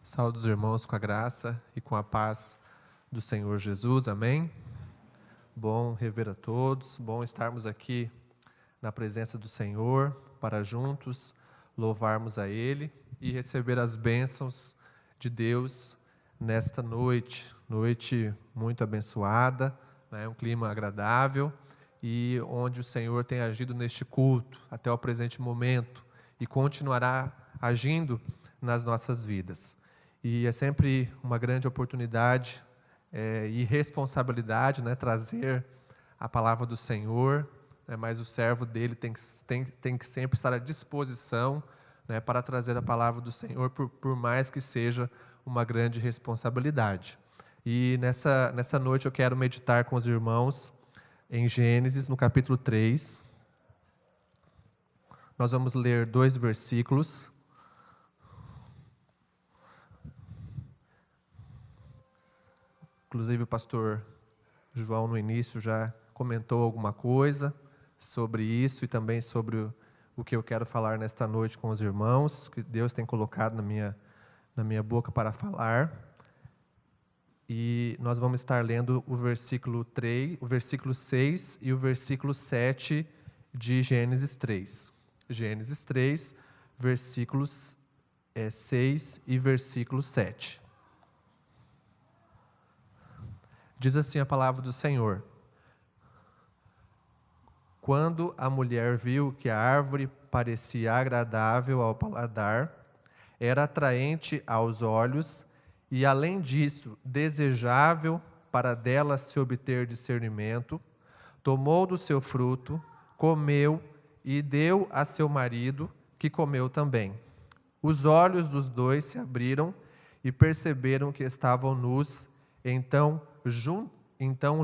Saúde os irmãos com a graça e com a paz do Senhor Jesus, amém? Bom rever a todos, bom estarmos aqui na presença do Senhor, para juntos louvarmos a Ele e receber as bênçãos de Deus nesta noite muito abençoada, né? Um clima agradável e onde o Senhor tem agido neste culto até o presente momento e continuará agindo nas nossas vidas. E é sempre uma grande oportunidade e responsabilidade, né, trazer a palavra do Senhor, né, mas o servo dele tem que sempre estar à disposição, né, para trazer a palavra do Senhor, por mais que seja uma grande responsabilidade. E nessa noite eu quero meditar com os irmãos em Gênesis, no capítulo 3. Nós vamos ler 2 versículos. Inclusive o pastor João no início já comentou alguma coisa sobre isso e também sobre o que eu quero falar nesta noite com os irmãos, que Deus tem colocado na minha boca para falar. E nós vamos estar lendo o versículo 3, o versículo 6 e o versículo 7 de Gênesis 3. Gênesis 3, versículos 6 e versículo 7. Diz assim a palavra do Senhor: Quando a mulher viu que a árvore parecia agradável ao paladar, era atraente aos olhos e, além disso, desejável para dela se obter discernimento, tomou do seu fruto, comeu e deu a seu marido, que comeu também. Os olhos dos dois se abriram e perceberam que estavam nus. Então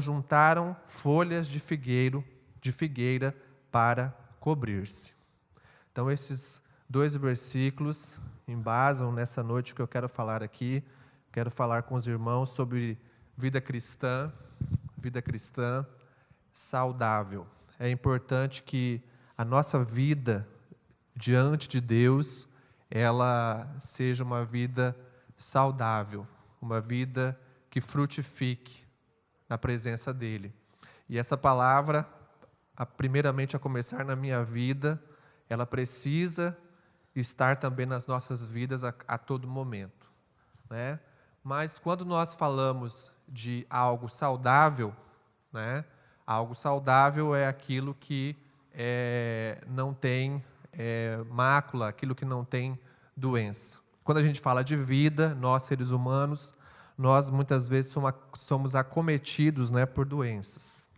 juntaram folhas de figueira para cobrir-se. Então esses 2 versículos embasam nessa noite que eu quero falar aqui. Quero falar com os irmãos sobre vida cristã saudável. É importante que a nossa vida diante de Deus, ela seja uma vida saudável, uma vida que frutifique na presença dEle. E essa palavra, primeiramente a começar na minha vida, ela precisa estar também nas nossas vidas a todo momento, né? Mas quando nós falamos de algo saudável, né? Algo saudável é aquilo que não tem mácula, aquilo que não tem doença. Quando a gente fala de vida, nós seres humanos, nós muitas vezes somos acometidos, né, por doenças,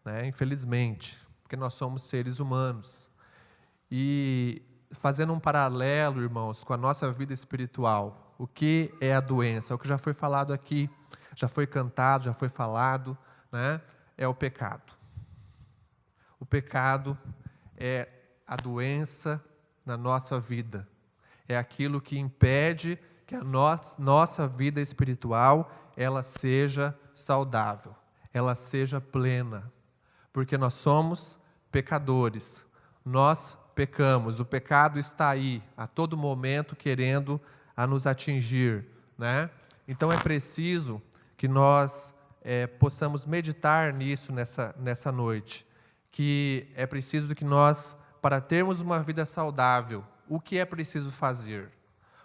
né, infelizmente, porque nós somos seres humanos. E fazendo um paralelo, irmãos, com a nossa vida espiritual, o que é a doença? O que já foi falado aqui, já foi cantado, já foi falado, né, é o pecado. O pecado é a doença na nossa vida, é aquilo que impede que a nossa vida espiritual ela seja saudável, ela seja plena, porque nós somos pecadores, nós pecamos, o pecado está aí, a todo momento querendo nos atingir, né? Então é preciso que nós possamos meditar nisso nessa noite, que é preciso que nós, para termos uma vida saudável, o que é preciso fazer?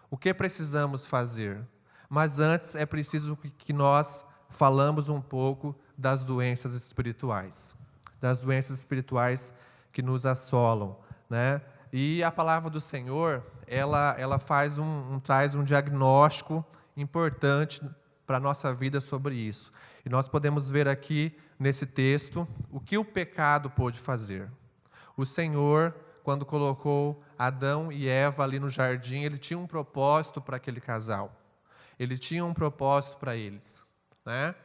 O que precisamos fazer? Mas antes é preciso que nós falamos um pouco das doenças espirituais. Das doenças espirituais que nos assolam, né? E a palavra do Senhor, ela traz um diagnóstico importante para a nossa vida sobre isso. E nós podemos ver aqui, nesse texto, o que o pecado pôde fazer. O Senhor, quando colocou Adão e Eva ali no jardim, Ele tinha um propósito para aquele casal. Ele tinha um propósito para eles, né?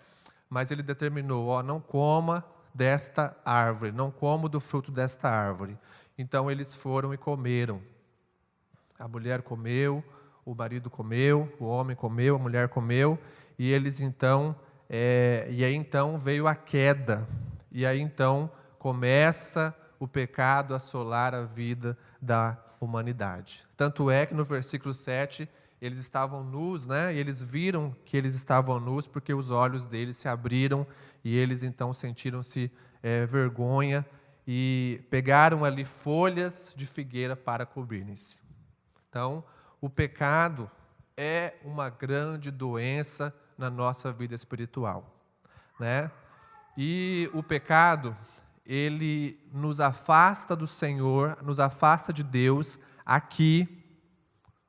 Mas Ele determinou, não coma desta árvore, não coma do fruto desta árvore. Então eles foram e comeram. A mulher comeu, o marido comeu, o homem comeu, a mulher comeu, e eles então, e aí então veio a queda, e aí então começa o pecado a assolar a vida da humanidade. Tanto é que no versículo 7 eles estavam nus, né? E eles viram que eles estavam nus porque os olhos deles se abriram e eles então sentiram-se vergonha e pegaram ali folhas de figueira para cobrirem-se. Então, o pecado é uma grande doença na nossa vida espiritual, né? E o pecado, ele nos afasta do Senhor, nos afasta de Deus aqui,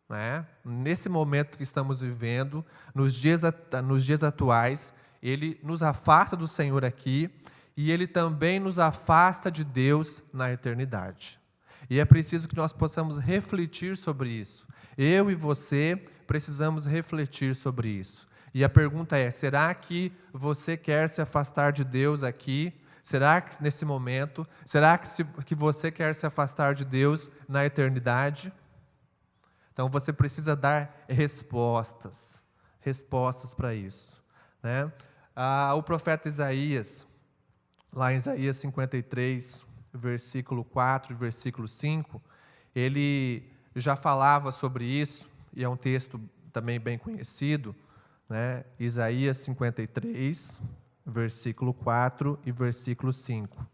né? Nesse momento que estamos vivendo, nos dias atuais, ele nos afasta do Senhor aqui e ele também nos afasta de Deus na eternidade. E é preciso que nós possamos refletir sobre isso. Eu e você precisamos refletir sobre isso. E a pergunta é: será que você quer se afastar de Deus aqui? Será que nesse momento? Será que você quer se afastar de Deus na eternidade? Então você precisa dar respostas para isso, né? O profeta Isaías, lá em Isaías 53, versículo 4 e versículo 5, ele já falava sobre isso, e é um texto também bem conhecido, né? Isaías 53, versículo 4 e versículo 5.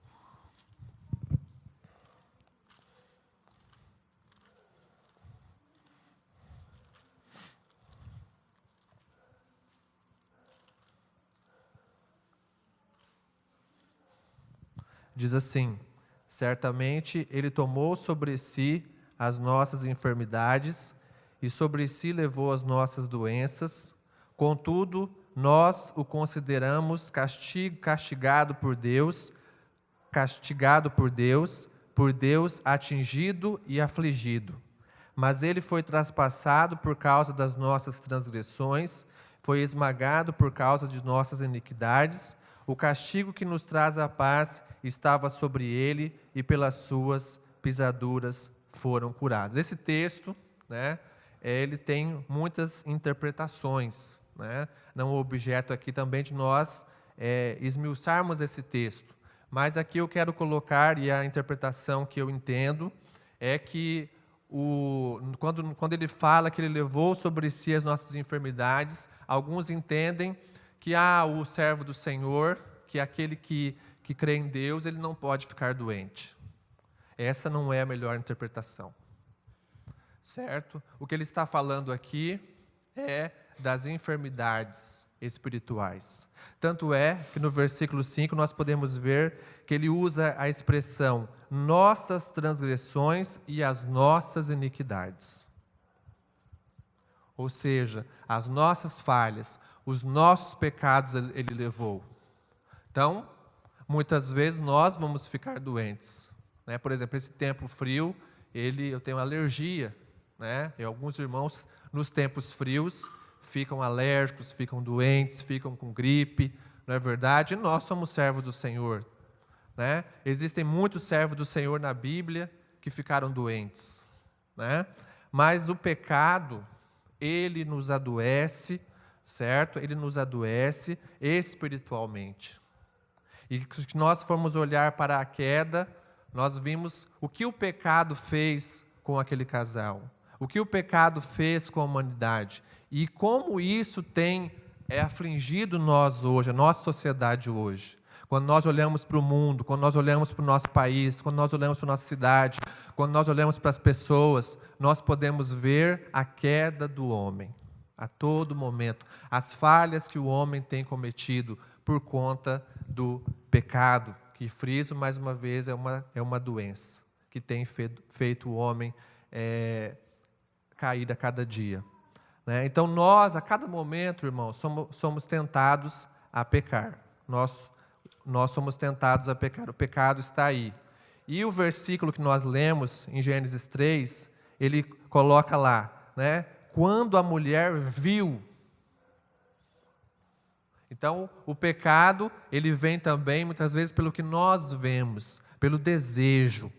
Diz assim: certamente ele tomou sobre si as nossas enfermidades e sobre si levou as nossas doenças. Contudo, nós o consideramos castigado por Deus, por Deus atingido e afligido. Mas ele foi traspassado por causa das nossas transgressões, foi esmagado por causa de nossas iniquidades. O castigo que nos traz a paz estava sobre ele, e pelas suas pisaduras foram curados. Esse texto, né, ele tem muitas interpretações, né? Não é objeto aqui também de nós esmiuçarmos esse texto. Mas aqui eu quero colocar, e a interpretação que eu entendo, é que quando ele fala que ele levou sobre si as nossas enfermidades, alguns entendem que o servo do Senhor, que é aquele que crê em Deus, ele não pode ficar doente. Essa não é a melhor interpretação, certo? O que ele está falando aqui é das enfermidades espirituais. Tanto é que no versículo 5 nós podemos ver que ele usa a expressão nossas transgressões e as nossas iniquidades. Ou seja, as nossas falhas, os nossos pecados ele levou. Então, muitas vezes nós vamos ficar doentes, né? Por exemplo, esse tempo frio, eu tenho alergia, né? E alguns irmãos, nos tempos frios, ficam alérgicos, ficam doentes, ficam com gripe, não é verdade? E nós somos servos do Senhor, né? Existem muitos servos do Senhor na Bíblia que ficaram doentes, né? Mas o pecado, ele nos adoece, certo? Ele nos adoece espiritualmente. E se nós formos olhar para a queda, nós vimos o que o pecado fez com aquele casal, o que o pecado fez com a humanidade e como isso tem afligido nós hoje, a nossa sociedade hoje. Quando nós olhamos para o mundo, quando nós olhamos para o nosso país, quando nós olhamos para a nossa cidade, quando nós olhamos para as pessoas, nós podemos ver a queda do homem a todo momento, as falhas que o homem tem cometido por conta do pecado, que friso mais uma vez é uma doença que tem feito o homem cair a cada dia, né? Então nós, a cada momento, irmãos, somos tentados a pecar. Nós somos tentados a pecar. O pecado está aí. E o versículo que nós lemos em Gênesis 3, ele coloca lá, né? Quando a mulher viu. Então, o pecado, ele vem também, muitas vezes, pelo que nós vemos, pelo desejo,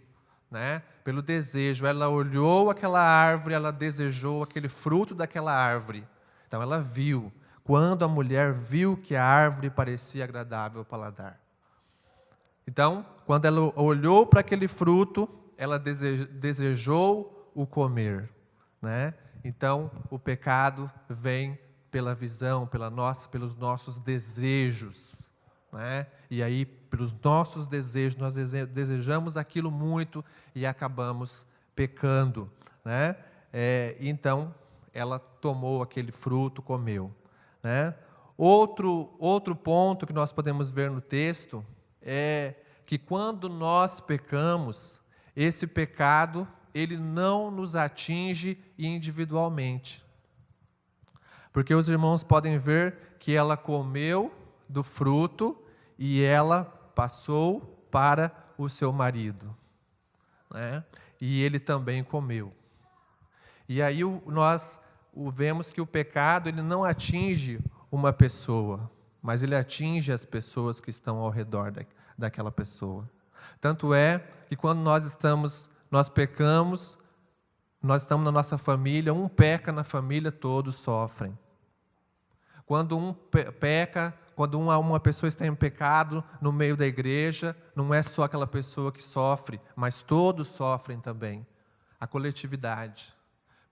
né? Pelo desejo. Ela olhou aquela árvore, ela desejou aquele fruto daquela árvore. Então, ela viu. Quando a mulher viu que a árvore parecia agradável ao paladar. Então, quando ela olhou para aquele fruto, ela desejou o comer, né? Então, o pecado vem pela visão, pelos nossos desejos, né? E aí, pelos nossos desejos, nós desejamos aquilo muito e acabamos pecando, né? Então, ela tomou aquele fruto, comeu, né? Outro ponto que nós podemos ver no texto é que quando nós pecamos, esse pecado, ele não nos atinge individualmente. Porque os irmãos podem ver que ela comeu do fruto e ela passou para o seu marido, né? E ele também comeu. E aí nós vemos que o pecado ele não atinge uma pessoa, mas ele atinge as pessoas que estão ao redor daquela pessoa. Tanto é que quando nós pecamos, nós estamos na nossa família, um peca na família, todos sofrem. Quando um peca, quando uma pessoa está em pecado no meio da igreja, não é só aquela pessoa que sofre, mas todos sofrem também, a coletividade.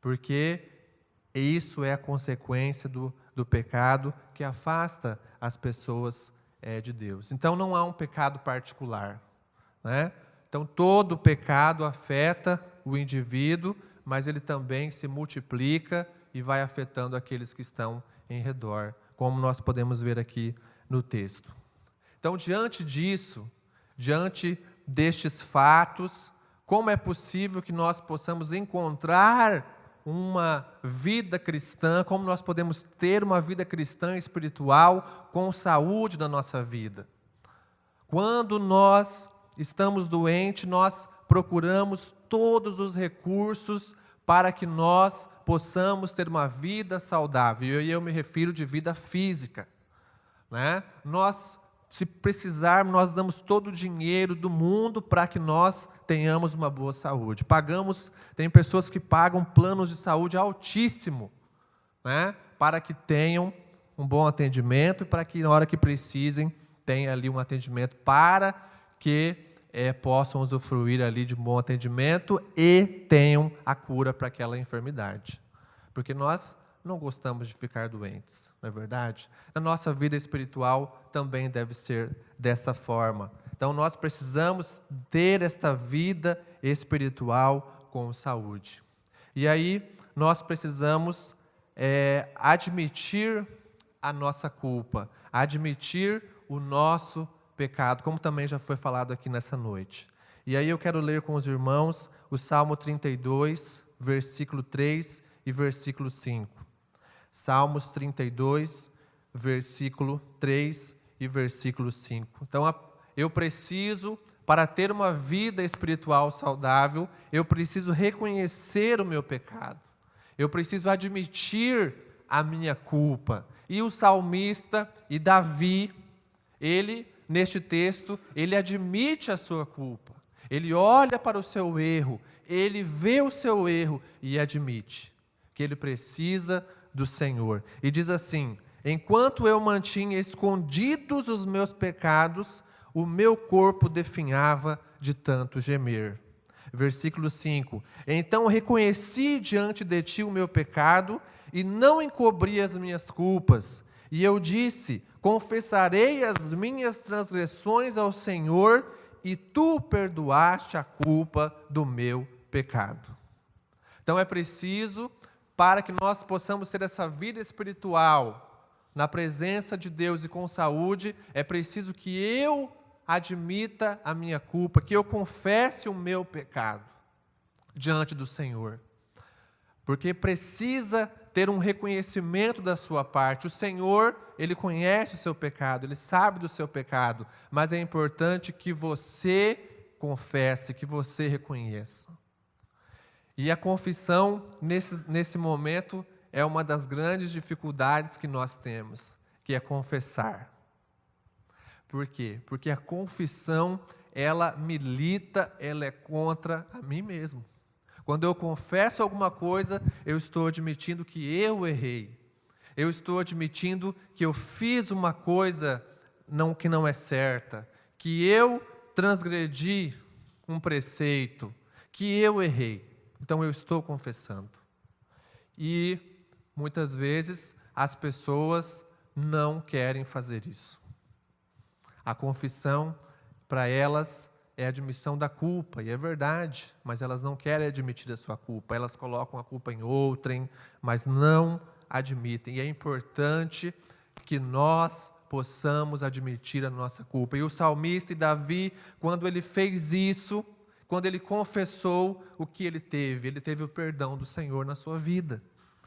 Porque isso é a consequência do pecado que afasta as pessoas de Deus. Então não há um pecado particular, né? Então todo pecado afeta o indivíduo, mas ele também se multiplica e vai afetando aqueles que estão em redor, como nós podemos ver aqui no texto. Então, diante disso, diante destes fatos, como é possível que nós possamos encontrar uma vida cristã, como nós podemos ter uma vida cristã espiritual com saúde na nossa vida? Quando nós estamos doentes, nós procuramos todos os recursos para que nós possamos ter uma vida saudável. E eu me refiro de vida física, né? Se precisarmos, nós damos todo o dinheiro do mundo para que nós tenhamos uma boa saúde. Tem pessoas que pagam planos de saúde altíssimo, né? Para que tenham um bom atendimento e para que na hora que precisem, tenha ali um atendimento para que possam usufruir ali de um bom atendimento e tenham a cura para aquela enfermidade. Porque nós não gostamos de ficar doentes, não é verdade? A nossa vida espiritual também deve ser desta forma. Então nós precisamos ter esta vida espiritual com saúde. E aí nós precisamos admitir a nossa culpa, admitir o nosso pecado, como também já foi falado aqui nessa noite. E aí eu quero ler com os irmãos o Salmo 32, versículo 3 e versículo 5. Salmos 32, versículo 3 e versículo 5. Então, eu preciso, para ter uma vida espiritual saudável, eu preciso reconhecer o meu pecado. Eu preciso admitir a minha culpa. E o salmista e Davi, neste texto, ele admite a sua culpa. Ele olha para o seu erro, ele vê o seu erro e admite que ele precisa do Senhor. E diz assim: enquanto eu mantinha escondidos os meus pecados, o meu corpo definhava de tanto gemer. Versículo 5. Então reconheci diante de ti o meu pecado e não encobri as minhas culpas. E eu disse: confessarei as minhas transgressões ao Senhor, e tu perdoaste a culpa do meu pecado. Então é preciso, para que nós possamos ter essa vida espiritual na presença de Deus e com saúde, é preciso que eu admita a minha culpa, que eu confesse o meu pecado diante do Senhor. Porque precisa ter um reconhecimento da sua parte. O Senhor, Ele conhece o seu pecado, Ele sabe do seu pecado, mas é importante que você confesse, que você reconheça. E a confissão, nesse momento, é uma das grandes dificuldades que nós temos, que é confessar. Por quê? Porque a confissão, ela milita, ela é contra a mim mesmo. Quando eu confesso alguma coisa, eu estou admitindo que eu errei. Eu estou admitindo que eu fiz uma coisa que não é certa, que eu transgredi um preceito, que eu errei. Então eu estou confessando. E muitas vezes as pessoas não querem fazer isso. A confissão, para elas, é a admissão da culpa, e é verdade, mas elas não querem admitir a sua culpa, elas colocam a culpa em outrem, mas não admitem. E é importante que nós possamos admitir a nossa culpa. E o salmista e Davi, quando ele fez isso, quando ele confessou o que ele teve o perdão do Senhor na sua vida.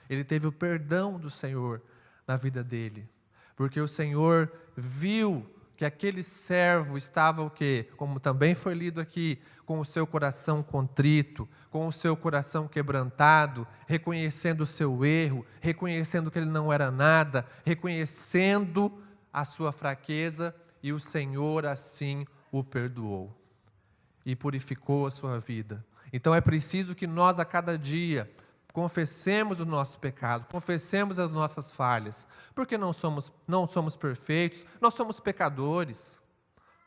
Ele teve o perdão do Senhor na vida dele. Porque o Senhor viu que aquele servo estava o quê? Como também foi lido aqui, com o seu coração contrito, com o seu coração quebrantado, reconhecendo o seu erro, reconhecendo que ele não era nada, reconhecendo a sua fraqueza, e o Senhor assim o perdoou e purificou a sua vida. Então é preciso que nós a cada dia confessemos o nosso pecado, confessemos as nossas falhas, porque não somos perfeitos, nós somos pecadores,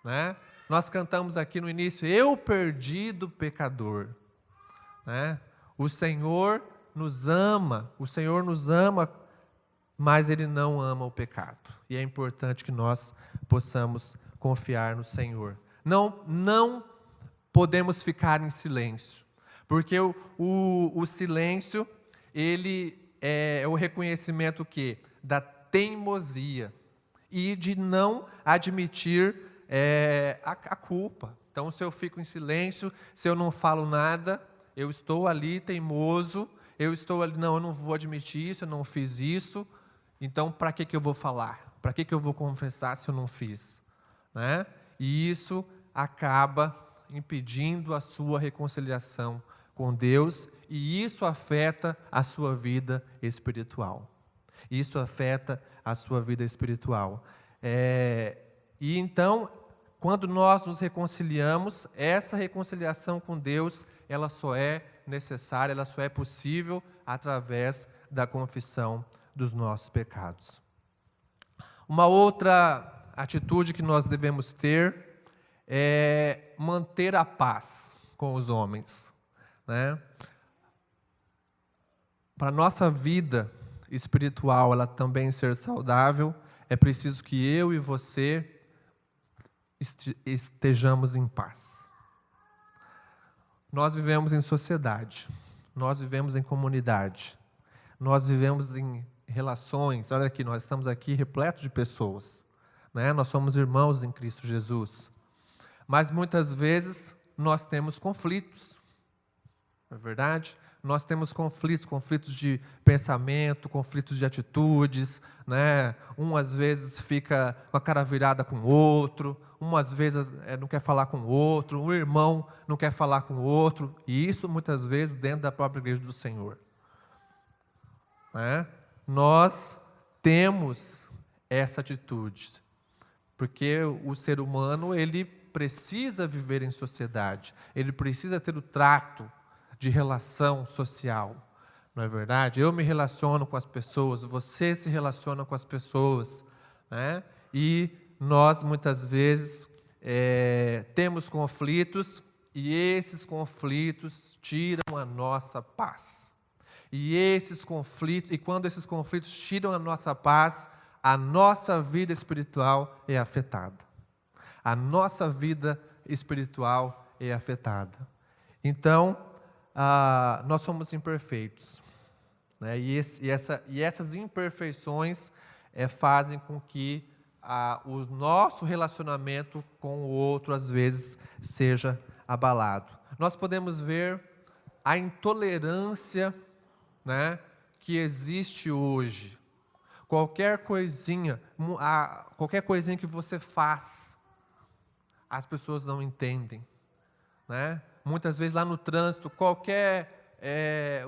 né? Nós cantamos aqui no início, eu perdido pecador, né? O Senhor nos ama, mas Ele não ama o pecado, e é importante que nós possamos confiar no Senhor. Não podemos ficar em silêncio, porque o silêncio, ele é o reconhecimento da teimosia e de não admitir a culpa. Então, se eu fico em silêncio, se eu não falo nada, eu estou ali teimoso, eu não vou admitir isso, eu não fiz isso, então para que eu vou falar? Para que eu vou confessar se eu não fiz? Né? E isso acaba impedindo a sua reconciliação com Deus, e isso afeta a sua vida espiritual. Isso afeta a sua vida espiritual. E então, quando nós nos reconciliamos, essa reconciliação com Deus, ela só é necessária, ela só é possível através da confissão dos nossos pecados. Uma outra atitude que nós devemos ter é manter a paz com os homens, né? Para a nossa vida espiritual ela também ser saudável, é preciso que eu e você estejamos em paz. Nós vivemos em sociedade, nós vivemos em comunidade, nós vivemos em relações. Olha aqui, nós estamos aqui repletos de pessoas, né? Nós somos irmãos em Cristo Jesus. Mas muitas vezes nós temos conflitos, não é verdade? Nós temos conflitos de pensamento, conflitos de atitudes, né? Um às vezes fica com a cara virada com o outro, um às vezes não quer falar com o outro, um irmão não quer falar com o outro, e isso muitas vezes dentro da própria igreja do Senhor. Né? Nós temos essa atitude, porque o ser humano, ele precisa viver em sociedade, ele precisa ter o trato de relação social, não é verdade? Eu me relaciono com as pessoas, você se relaciona com as pessoas, né? E nós muitas vezes temos conflitos, e esses conflitos tiram a nossa paz. E quando esses conflitos tiram a nossa paz, a nossa vida espiritual é afetada. A nossa vida espiritual é afetada. Então, nós somos imperfeitos, né? E essas imperfeições fazem com que o nosso relacionamento com o outro, às vezes, seja abalado. Nós podemos ver a intolerância, né, que existe hoje. Qualquer coisinha que você faz, as pessoas não entendem, né? Muitas vezes lá no trânsito,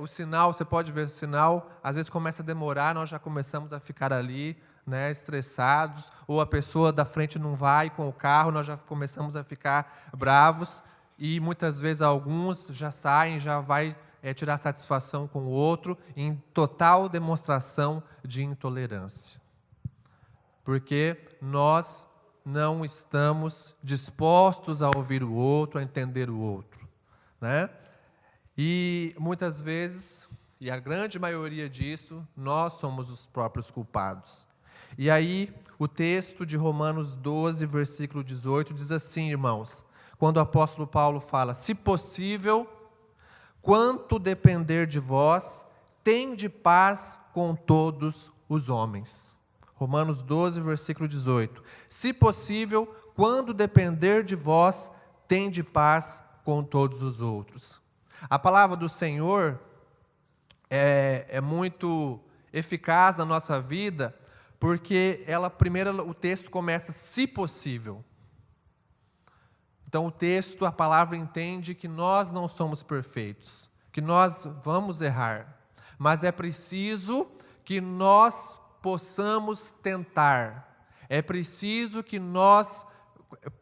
o sinal, você pode ver o sinal, às vezes começa a demorar, nós já começamos a ficar ali, né, estressados, ou a pessoa da frente não vai com o carro, nós já começamos a ficar bravos, e muitas vezes alguns já saem, já vai tirar satisfação com o outro, em total demonstração de intolerância. Porque nós não estamos dispostos a ouvir o outro, a entender o outro, né? E muitas vezes E a grande maioria disso, nós somos os próprios culpados. E aí, o texto de Romanos 12, versículo 18, diz assim, irmãos, quando o apóstolo Paulo fala, se possível, quanto depender de vós, tende paz com todos os homens. Romanos 12, versículo 18. Se possível, quando depender de vós, tende paz com todos os outros. A palavra do Senhor é muito eficaz na nossa vida, porque o texto começa, se possível. Então o texto, a palavra entende que nós não somos perfeitos, que nós vamos errar, mas é preciso que nós possamos tentar, é preciso que nós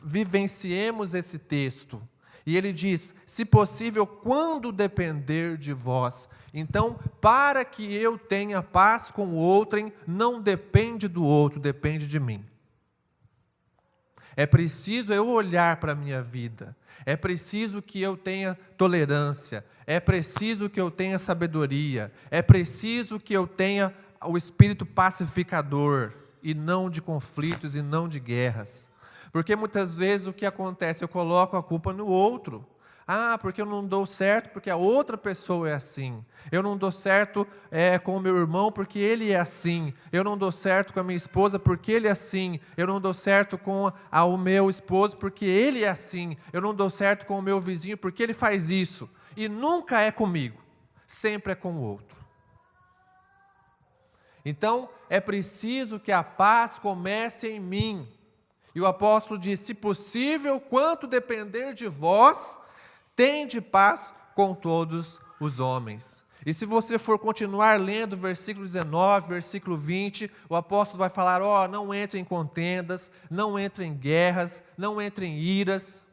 vivenciemos esse texto. E ele diz, se possível, quando depender de vós. Então, para que eu tenha paz com o outrem, não depende do outro, depende de mim. É preciso eu olhar para a minha vida, é preciso que eu tenha tolerância, é preciso que eu tenha sabedoria, é preciso que eu tenha o espírito pacificador, e não de conflitos e não de guerras. Porque muitas vezes o que acontece, eu coloco a culpa no outro. Ah, porque eu não dou certo porque a outra pessoa é assim. Eu não dou certo com o meu irmão porque ele é assim. Eu não dou certo com a minha esposa porque ele é assim. Eu não dou certo com o meu esposo porque ele é assim. Eu não dou certo com o meu vizinho porque ele faz isso. E nunca é comigo, sempre é com o outro. Então, é preciso que a paz comece em mim. E o apóstolo diz, se possível, quanto depender de vós, tende paz com todos os homens. E se você for continuar lendo versículo 19, versículo 20, o apóstolo vai falar, não entre em contendas, não entre em guerras, não entre em iras.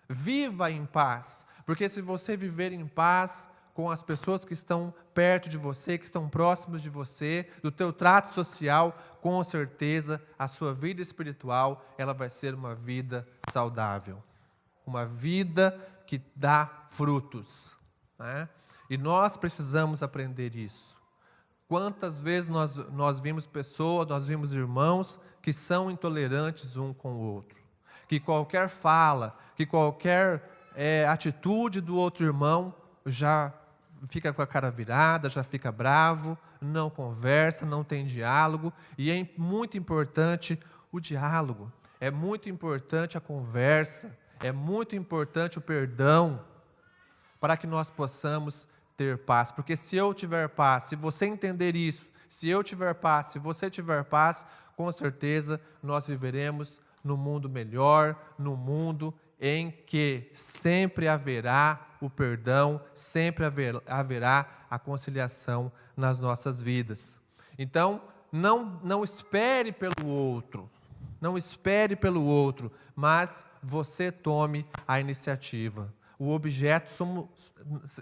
Viva em paz, porque se você viver em paz com as pessoas que estão perto de você, que estão próximos de você, do teu trato social, com certeza a sua vida espiritual, ela vai ser uma vida saudável. Uma vida que dá frutos, né? E nós precisamos aprender isso. Quantas vezes nós vimos pessoas, nós vimos irmãos que são intolerantes um com o outro. Que qualquer fala, que qualquer atitude do outro irmão já fica com a cara virada, já fica bravo, não conversa, não tem diálogo. E é muito importante o diálogo, é muito importante a conversa, é muito importante o perdão, para que nós possamos ter paz. Porque se eu tiver paz, se você entender isso, se eu tiver paz, se você tiver paz, com certeza nós viveremos num mundo melhor, num mundo em que sempre haverá o perdão, sempre haverá a conciliação nas nossas vidas. Então, não espere pelo outro, não espere pelo outro, mas você tome a iniciativa. O objeto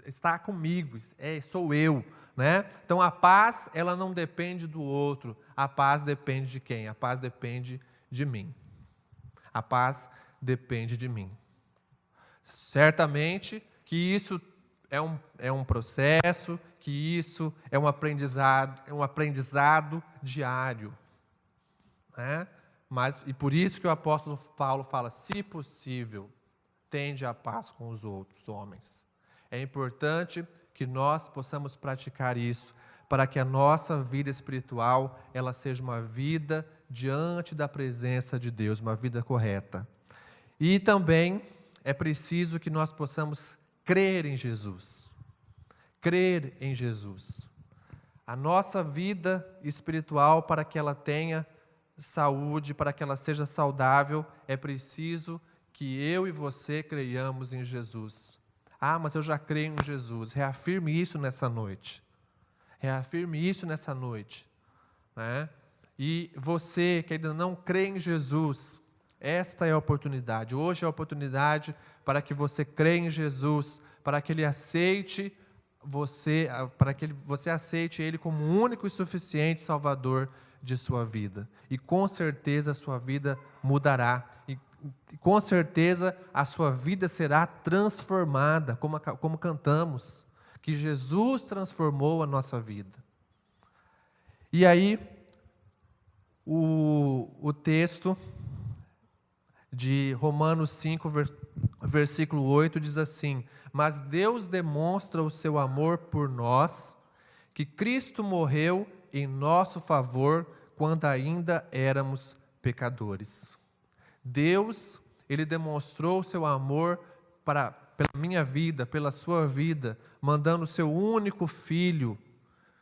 está comigo, sou eu, né? Então a paz, ela não depende do outro, a paz depende de quem? A paz depende de mim. A paz depende de mim. Certamente que isso é um processo, que isso é um aprendizado diário, né? E por isso que o apóstolo Paulo fala, se possível, tende a paz com os outros homens. É importante que nós possamos praticar isso, para que a nossa vida espiritual, ela seja uma vida diante da presença de Deus, uma vida correta. E também é preciso que nós possamos crer em Jesus. Crer em Jesus. A nossa vida espiritual, para que ela tenha saúde, para que ela seja saudável, é preciso que eu e você creiamos em Jesus. Ah, mas eu já creio em Jesus. Reafirme isso nessa noite. Reafirme isso nessa noite, né? E você que ainda não crê em Jesus, esta é a oportunidade. Hoje é a oportunidade para que você creia em Jesus, para que Ele aceite você, para que você aceite Ele como o único e suficiente Salvador de sua vida. E com certeza a sua vida mudará. E com certeza a sua vida será transformada, como cantamos. que Jesus transformou a nossa vida. E aí, o texto de Romanos 5, versículo 8 diz assim: mas Deus demonstra o seu amor por nós, que Cristo morreu em nosso favor quando ainda éramos pecadores. Deus, Ele demonstrou o seu amor pela minha vida, pela sua vida, mandando o seu único Filho,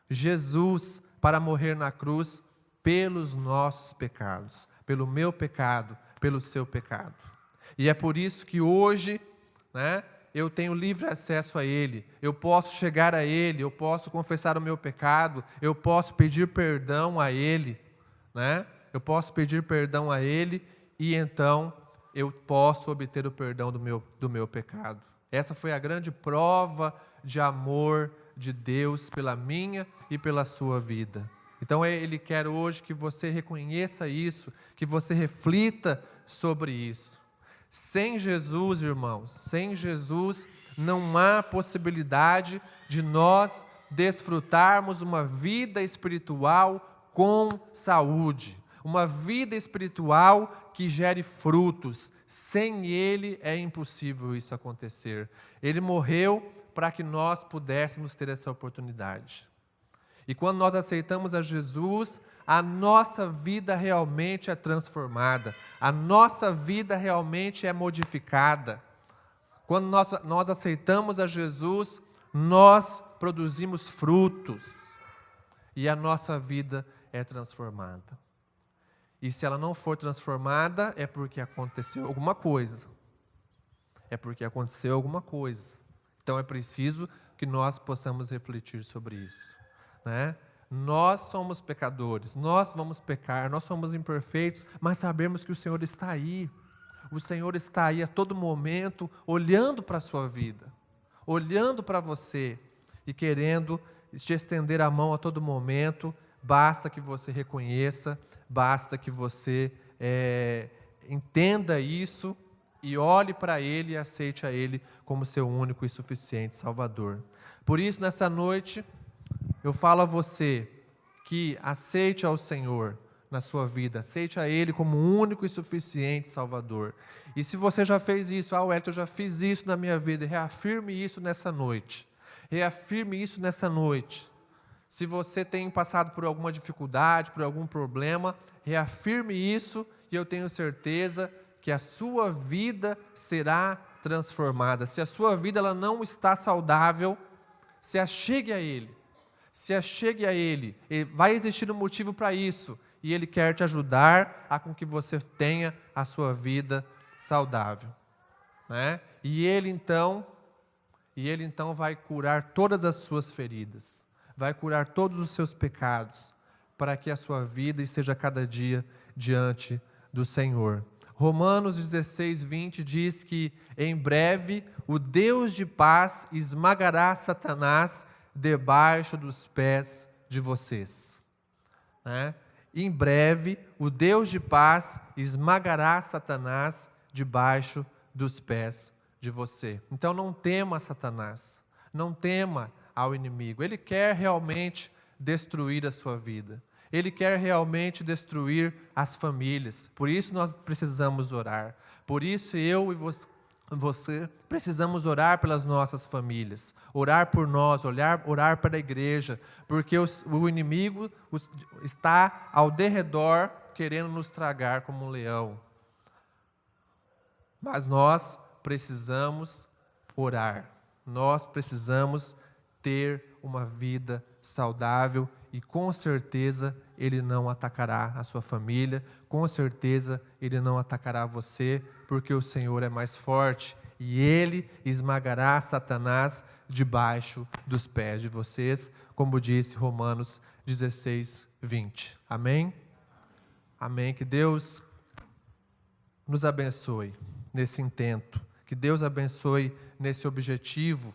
Jesus, para morrer na cruz pelos nossos pecados, pelo meu pecado, pelo seu pecado. E é por isso que hoje, eu tenho livre acesso a Ele, eu posso chegar a Ele, eu posso confessar o meu pecado, eu posso pedir perdão a Ele, eu posso pedir perdão a Ele e então eu posso obter o perdão do meu pecado. Essa foi a grande prova de amor de Deus pela minha e pela sua vida. Então Ele quer hoje que você reconheça isso, que você reflita sobre isso. Sem Jesus, irmãos, sem Jesus não há possibilidade de nós desfrutarmos uma vida espiritual com saúde, uma vida espiritual que gere frutos. Sem Ele é impossível isso acontecer. Ele morreu para que nós pudéssemos ter essa oportunidade. E quando nós aceitamos a Jesus, a nossa vida realmente é transformada, a nossa vida realmente é modificada. Quando nós aceitamos a Jesus, nós produzimos frutos e a nossa vida é transformada. E se ela não for transformada, é porque aconteceu alguma coisa. É porque aconteceu alguma coisa. Então é preciso que nós possamos refletir sobre isso. Nós somos pecadores, nós vamos pecar, nós somos imperfeitos, mas sabemos que o Senhor está aí. O Senhor está aí a todo momento, olhando para a sua vida, olhando para você e querendo te estender a mão a todo momento. Basta que você reconheça, basta que você entenda isso e olhe para Ele e aceite a Ele como seu único e suficiente Salvador. Por isso, nessa noite, eu falo a você que aceite ao Senhor na sua vida, aceite a Ele como único e suficiente Salvador. E se você já fez isso, Wellington, eu já fiz isso na minha vida, reafirme isso nessa noite. Reafirme isso nessa noite. Se você tem passado por alguma dificuldade, por algum problema, reafirme isso e eu tenho certeza que a sua vida será transformada. Se a sua vida ela não está saudável, se achegue a Ele. Se achegue a Ele. Vai existir um motivo para isso. E Ele quer te ajudar a com que você tenha a sua vida saudável. E Ele então vai curar todas as suas feridas. Vai curar todos os seus pecados. Para que a sua vida esteja cada dia diante do Senhor. Romanos 16, 20 diz que em breve o Deus de paz esmagará Satanás debaixo dos pés de vocês. Em breve, o Deus de paz esmagará Satanás debaixo dos pés de você. Então não tema Satanás, não tema ao inimigo. Ele quer realmente destruir a sua vida. Ele quer realmente destruir as famílias. Por isso nós precisamos orar. Por isso eu e você precisamos orar pelas nossas famílias, orar por nós, orar para a igreja, porque o inimigo está ao derredor querendo nos tragar como um leão. Mas nós precisamos orar, nós precisamos ter uma vida saudável e com certeza Ele não atacará a sua família, com certeza Ele não atacará você, porque o Senhor é mais forte e Ele esmagará Satanás debaixo dos pés de vocês, como disse Romanos 16, 20. Amém? Amém. Que Deus nos abençoe nesse intento, que Deus abençoe nesse objetivo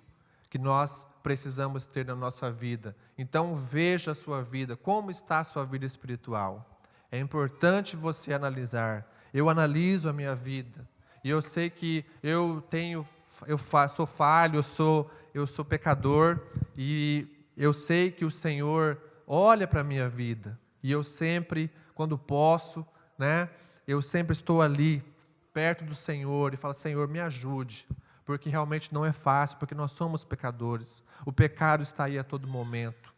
que nós precisamos ter na nossa vida. Então veja a sua vida, como está a sua vida espiritual. É importante você analisar. Eu analiso a minha vida e eu sei que sou falho, eu sou pecador e eu sei que o Senhor olha para a minha vida. E eu sempre, quando posso, né, eu sempre estou ali, perto do Senhor e falo: Senhor, me ajude. Porque realmente não é fácil, porque nós somos pecadores. O pecado está aí a todo momento.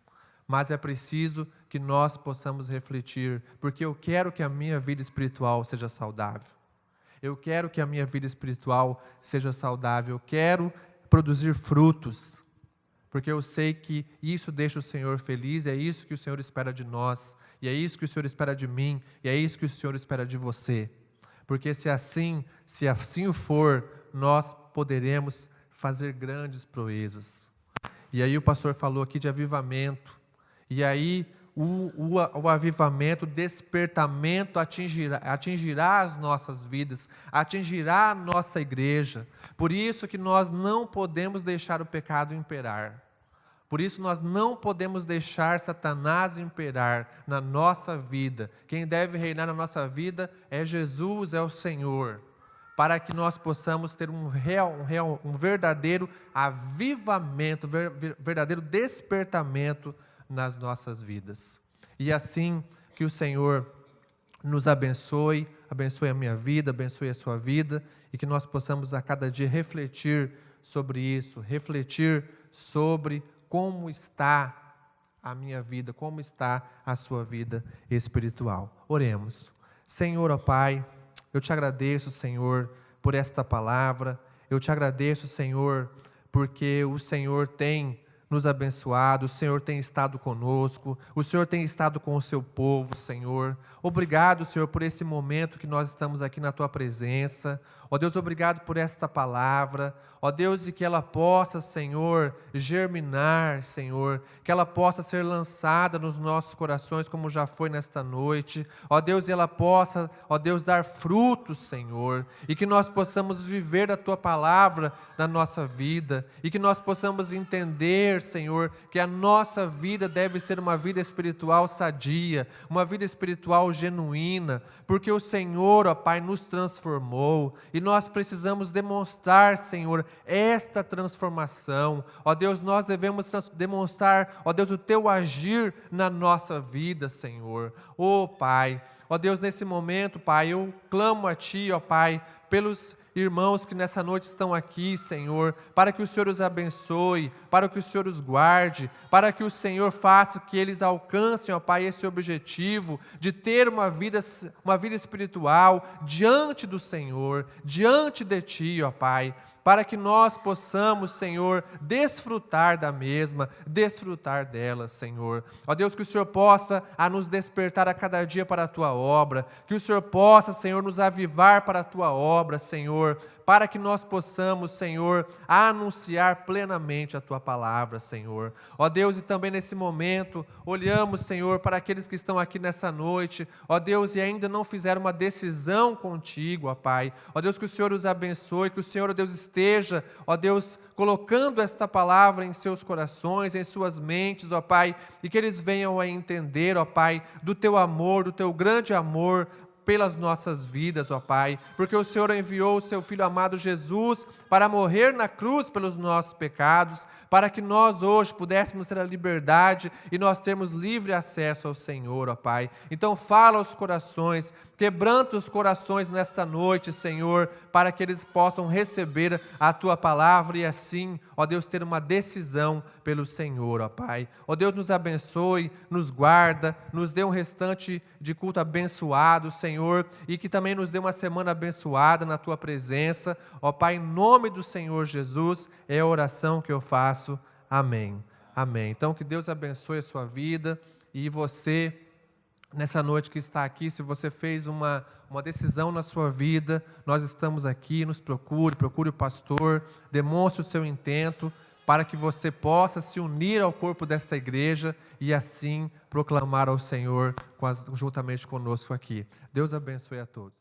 Mas é preciso que nós possamos refletir, porque eu quero que a minha vida espiritual seja saudável. Eu quero que a minha vida espiritual seja saudável. Eu quero produzir frutos, porque eu sei que isso deixa o Senhor feliz, é isso que o Senhor espera de nós, e é isso que o Senhor espera de mim, e é isso que o Senhor espera de você. Porque se assim o for, nós poderemos fazer grandes proezas. E aí o pastor falou aqui de avivamento. E aí o avivamento, o despertamento atingirá as nossas vidas, atingirá a nossa igreja. Por isso que nós não podemos deixar o pecado imperar. Por isso nós não podemos deixar Satanás imperar na nossa vida. Quem deve reinar na nossa vida é Jesus, é o Senhor. Para que nós possamos ter um verdadeiro avivamento, verdadeiro despertamento nas nossas vidas. E assim que o Senhor nos abençoe a minha vida, abençoe a sua vida, e que nós possamos a cada dia refletir sobre isso, refletir sobre como está a minha vida, como está a sua vida espiritual. Oremos. Senhor, ó Pai, eu te agradeço, Senhor, por esta palavra. Eu te agradeço, Senhor, porque o Senhor tem nos abençoado, o Senhor tem estado conosco, o Senhor tem estado com o seu povo, Senhor. Obrigado, Senhor, por esse momento que nós estamos aqui na Tua presença. Ó Deus, obrigado por esta palavra. Ó Deus, e que ela possa, Senhor, germinar, Senhor, que ela possa ser lançada nos nossos corações, como já foi nesta noite. Ó Deus, e ela possa, ó Deus, dar frutos, Senhor, e que nós possamos viver a Tua palavra na nossa vida, e que nós possamos entender, Senhor, que a nossa vida deve ser uma vida espiritual sadia, uma vida espiritual genuína, porque o Senhor, ó Pai, nos transformou, e nós precisamos demonstrar, Senhor, esta transformação. Ó Deus, nós devemos demonstrar, ó Deus, o Teu agir na nossa vida, Senhor. Ó Pai, ó Deus, nesse momento, Pai, eu clamo a Ti, ó Pai, pelos irmãos que nessa noite estão aqui, Senhor, para que o Senhor os abençoe, para que o Senhor os guarde, para que o Senhor faça que eles alcancem, ó Pai, esse objetivo de ter uma vida espiritual diante do Senhor, diante de Ti, ó Pai, para que nós possamos, Senhor, desfrutar da mesma, desfrutar dela, Senhor. Ó Deus, que o Senhor possa nos despertar a cada dia para a Tua obra, que o Senhor possa, Senhor, nos avivar para a Tua obra, Senhor, para que nós possamos, Senhor, anunciar plenamente a Tua palavra, Senhor. Ó Deus, e também nesse momento, olhamos, Senhor, para aqueles que estão aqui nessa noite, ó Deus, e ainda não fizeram uma decisão contigo, ó Pai. Ó Deus, que o Senhor os abençoe, que o Senhor, ó Deus, esteja, ó Deus, colocando esta palavra em seus corações, em suas mentes, ó Pai, e que eles venham a entender, ó Pai, do Teu amor, do Teu grande amor pelas nossas vidas, ó Pai, porque o Senhor enviou o Seu Filho amado Jesus para morrer na cruz pelos nossos pecados, para que nós hoje pudéssemos ter a liberdade e nós termos livre acesso ao Senhor, ó Pai. Então fala aos corações, quebranta os corações nesta noite, Senhor, para que eles possam receber a Tua palavra e assim, ó Deus, ter uma decisão pelo Senhor, ó Pai. Ó Deus, nos abençoe, nos guarda, nos dê um restante de culto abençoado, Senhor, e que também nos dê uma semana abençoada na Tua presença. Ó Pai, em nome do Senhor Jesus, é a oração que eu faço. Amém. Amém. Então, que Deus abençoe a sua vida e você, nessa noite que está aqui, se você fez uma decisão na sua vida, nós estamos aqui, nos procure o pastor, demonstre o seu intento para que você possa se unir ao corpo desta igreja e assim proclamar ao Senhor juntamente conosco aqui. Deus abençoe a todos.